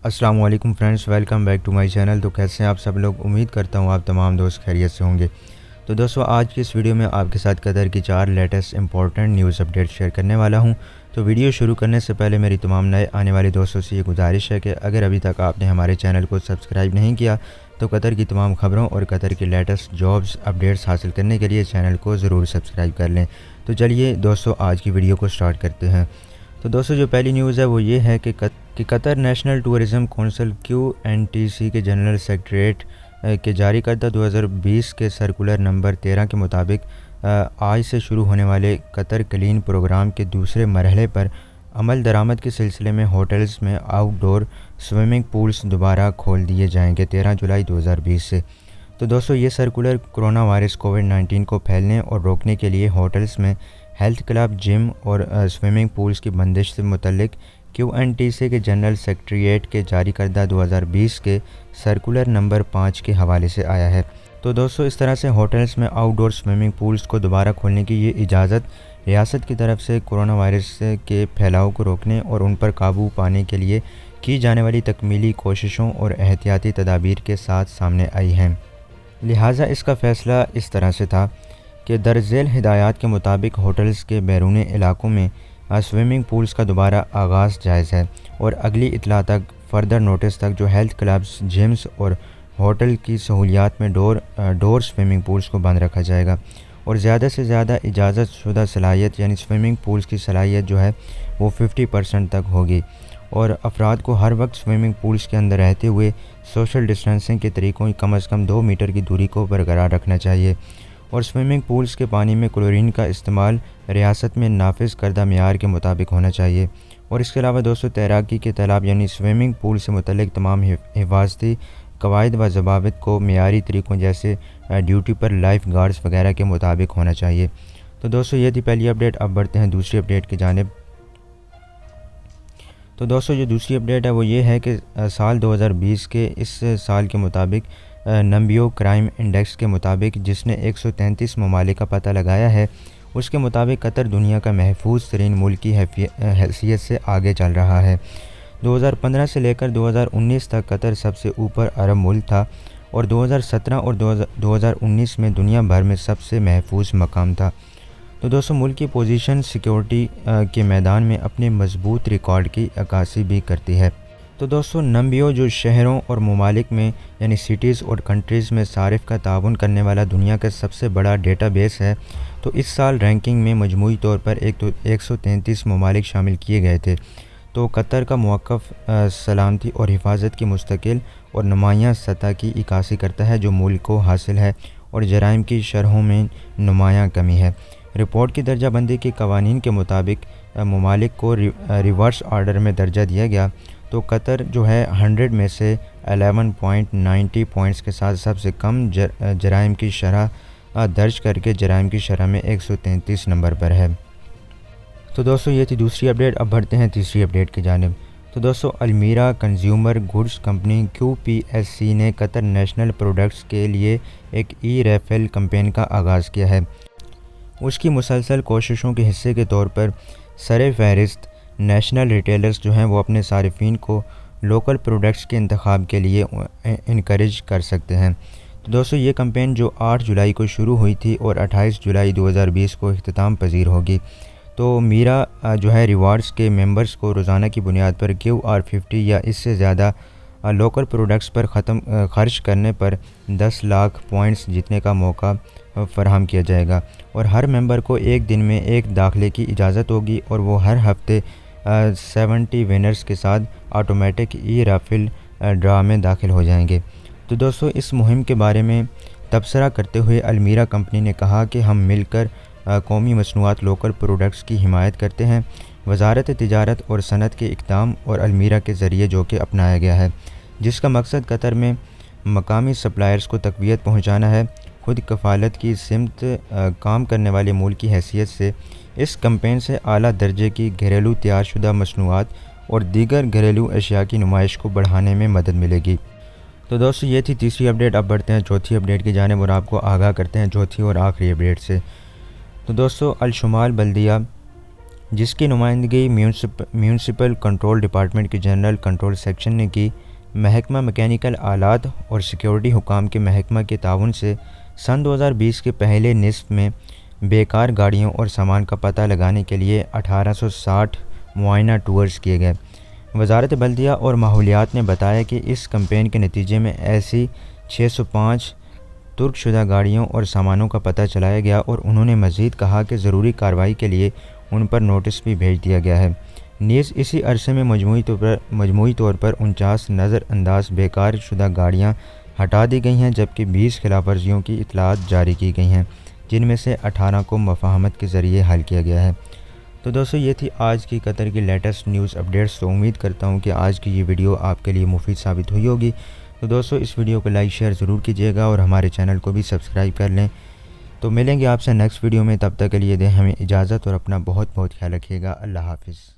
अस्सलाम वालेकुम friends, welcome back to my channel. तो कैसे हैं आप सब लोग? उम्मीद करता हूँ आप तमाम दोस्त खैरियत से होंगे। तो दोस्तों, आज की इस वीडियो में आपके साथ कतर की 4 latest important news update share करने वाला हूँ। तो वीडियो शुरू करने से पहले मेरी तमाम नए आने वाले दोस्तों से ये गुजारिश है कि अगर अभी तक आपने हमारे चैनल को सब्सक्राइब नहीं किया तो कतर की तमाम खबरों और कतर की लेटेस्ट जॉब्स अपडेट्स हासिल करने के लिए चैनल को ज़रूर सब्सक्राइब कर लें। तो चलिए दोस्तों, आज की वीडियो को स्टार्ट करते हैं। तो दोस्तों, जो पहली न्यूज़ है वो ये है कि Qatar national tourism council QNTC के जनरल सेक्रेटरीट के जारी करदा 2020 के सर्कुलर नंबर 13 के मुताबिक आज से शुरू होने वाले कतर क्लीन प्रोग्राम के दूसरे मरहले पर अमल दरामद के सिलसिले में होटल्स में आउटडोर स्विमिंग पूल्स दोबारा खोल दिए जाएंगे 13 जुलाई 2020 से। तो दोस्तों, ये सर्कुलर कोरोना वायरस कोविड-19 को फैलने और रोकने के लिए होटल्स में हेल्थ क्लब, जिम और स्विमिंग पूल्स की बंदिश से मुतल्लिक QNTC के जनरल सेक्रेटरीट के जारी करदा 2020 के सर्कुलर नंबर 5 के हवाले से आया है। तो दोस्तों, इस तरह से होटल्स में आउटडोर स्विमिंग पूल्स को दोबारा खोलने की ये इजाज़त रियासत की तरफ से कोरोना वायरस के फैलाव को रोकने और उन पर काबू पाने के लिए की जाने वाली तकमीली कोशिशों और एहतियाती तदाबीर के साथ सामने आई हैं। लिहाजा इसका फ़ैसला इस तरह से था कि दरअसल हिदायत के मुताबिक होटल्स के बैरूनी इलाकों में स्विमिंग पूल्स का दोबारा आगाज़ जायज़ है और अगली इतला तक फर्दर नोटिस तक जो हेल्थ क्लब्स, जिम्स और होटल की सहूलियात में डोर स्विमिंग पूल्स को बंद रखा जाएगा और ज़्यादा से ज़्यादा इजाज़त शुदा सलाहियत यानी स्विमिंग पूल्स की सलाहियत जो है वो 50% तक होगी और अफराद को हर वक्त स्विमिंग पूल्स के अंदर रहते हुए सोशल डिस्टेंसिंग के तरीक़ों कम अज़ कम 2 मीटर की दूरी को बरकरार रखना चाहिए और स्विमिंग पूल्स के पानी में क्लोरीन का इस्तेमाल रियासत में नाफिज करदा मियार के मुताबिक होना चाहिए। और इसके अलावा दोस्तों, तैराकी के तालाब यानी स्विमिंग पूल से मुतल्लिक तमाम हिफाजती कवायद व ज़वाबित को मियारी तरीक़ों जैसे ड्यूटी पर लाइफ गार्ड्स वगैरह के मुताबिक होना चाहिए। तो दोस्तों, ये थी पहली अपडेट। अब बढ़ते हैं दूसरी अपडेट की जानिब। तो दोस्तों, जो दूसरी अपडेट है वो ये है कि साल 2020 के इस साल के मुताबिक नंबियो क्राइम इंडेक्स के मुताबिक जिसने 133 ममालिक का पता लगाया है, उसके मुताबिक कतर दुनिया का महफूज तरीन मुल्क की हैसियत से आगे चल रहा है। 2015 से लेकर 2019 तक कतर सबसे ऊपर अरब मुल्क था और 2017 और 2019 में दुनिया भर में सबसे महफूज मकाम था। तो दोस्तों, मुल्क की पोजीशन सिक्योरिटी के मैदान में अपने मजबूत रिकॉर्ड की अक्कासी भी करती है। तो दोस्तों, नंबियो जो शहरों और ममालिक में यानी सिटीज़ और कंट्रीज़ में सारिफ का ताउन करने वाला दुनिया का सबसे बड़ा डेटाबेस है। तो इस साल रैंकिंग में मजमूई तौर पर 133 ममालिक शामिल किए गए थे। तो कतर का मौक़िफ़ सलामती और हिफाजत की मुस्तकिल और नुमायाँ सतह की इक्कासी करता है जो मुल्क को हासिल है और जराइम की शरहों में नुमायाँ कमी है। रिपोर्ट की दर्जाबंदी के कवानीन के मुताबिक ममालिक को रिवर्स ऑर्डर में दर्जा दिया गया। तो कतर जो है 100 में से 11.90 पॉइंट्स के साथ सबसे कम जराइम की शरह दर्ज करके जराइम की शरह में 133 नंबर पर है। तो दोस्तों, ये थी दूसरी अपडेट। अब बढ़ते हैं तीसरी अपडेट की जानिब। तो दोस्तों, अलमीरा कंज्यूमर गुड्स कंपनी QPSC ने कतर नेशनल प्रोडक्ट्स के लिए एक ई-रेफिल कैंपेन का आगाज़ किया है। उसकी मुसलसल कोशिशों के हिस्से के तौर पर सरे फहरिस्त नेशनल रिटेलर्स जो हैं वो अपने सारिफिन को लोकल प्रोडक्ट्स के इंतखाब के लिए इनकरेज कर सकते हैं। तो दोस्तों, ये कैंपेन जो 8 जुलाई को शुरू हुई थी और 28 जुलाई 2020 को इख्तिताम पजीर होगी। तो मीरा जो है रिवार्ड्स के मेंबर्स को रोज़ाना की बुनियाद पर QR50 या इससे ज़्यादा लोकल प्रोडक्ट्स पर खर्च करने पर 10 लाख पॉइंट्स जीतने का मौका फ़राहम किया जाएगा और हर मेंबर को एक दिन में एक दाखिले की इजाज़त होगी और वो हर हफ्ते 70 विनर्स के साथ ऑटोमेटिक ई-राफिल ड्रा में दाखिल हो जाएंगे। तो दोस्तों, इस मुहिम के बारे में तबसरा करते हुए अलमीरा कंपनी ने कहा कि हम मिलकर कौमी मसनूआत लोकल प्रोडक्ट्स की हिमायत करते हैं। वजारत तिजारत और सनत के इक़दाम और अलमीरा के ज़रिए जो कि अपनाया गया है, जिसका मकसद कतर में मकामी सप्लायर्स को तक़वियत पहुँचाना है। खुद कफ़ालत की सिमत काम करने वाले मुल्क की हैसियत से इस कैंपेन से आला दर्जे की घरेलू तैयारशुदा मसनूआत और दीगर घरेलू अशिया की नुमाइश को बढ़ाने में मदद मिलेगी। तो दोस्तों, ये थी तीसरी अपडेट। अब बढ़ते हैं चौथी अपडेट की जानिब और आपको आगाह करते हैं चौथी और आखिरी अपडेट से। तो दोस्तों, अल शुमाल बल्दिया जिसकी नुमाइंदगी म्यूनसिपल कंट्रोल डिपार्टमेंट के जनरल कंट्रोल सेक्शन ने की। महकमा मैकेनिकल आलात और सिक्योरिटी हुकाम के महकमा के ताउन से सन 2020 के पहले निस्फ में बेकार गाड़ियों और सामान का पता लगाने के लिए 1860 मुआयना टूर्स किए गए। वजारत बल्दिया और माहौलियात ने बताया कि इस कैंपेन के नतीजे में ऐसी 605 तुर्कशुदा गाड़ियों और सामानों का पता चलाया गया और उन्होंने मज़ीद कहा कि ज़रूरी कार्रवाई के लिए उन पर नोटिस भी भेज दिया गया है। नीज़ इसी अरसे में मजमूई तौर पर 49 नज़रअंदाज बेकार शुदा गाड़ियाँ हटा दी गई हैं, जबकि 20 खिलाफवर्जियों की इतलात जारी की गई हैं, जिनमें से 18 को मुफाहमत के ज़रिए हल किया गया है। तो दोस्तों, ये थी आज की कतर की लेटेस्ट न्यूज़ अपडेट्स। तो उम्मीद करता हूँ कि आज की ये वीडियो आपके लिए मुफीद साबित हुई होगी। तो दोस्तों, इस वीडियो को लाइक शेयर ज़रूर कीजिएगा और हमारे चैनल को भी सब्सक्राइब कर लें। तो मिलेंगे आपसे नेक्स्ट वीडियो में, तब तक के लिए दें हमें इजाज़त और अपना बहुत बहुत ख्याल रखिएगा। अल्लाह हाफ़िज़।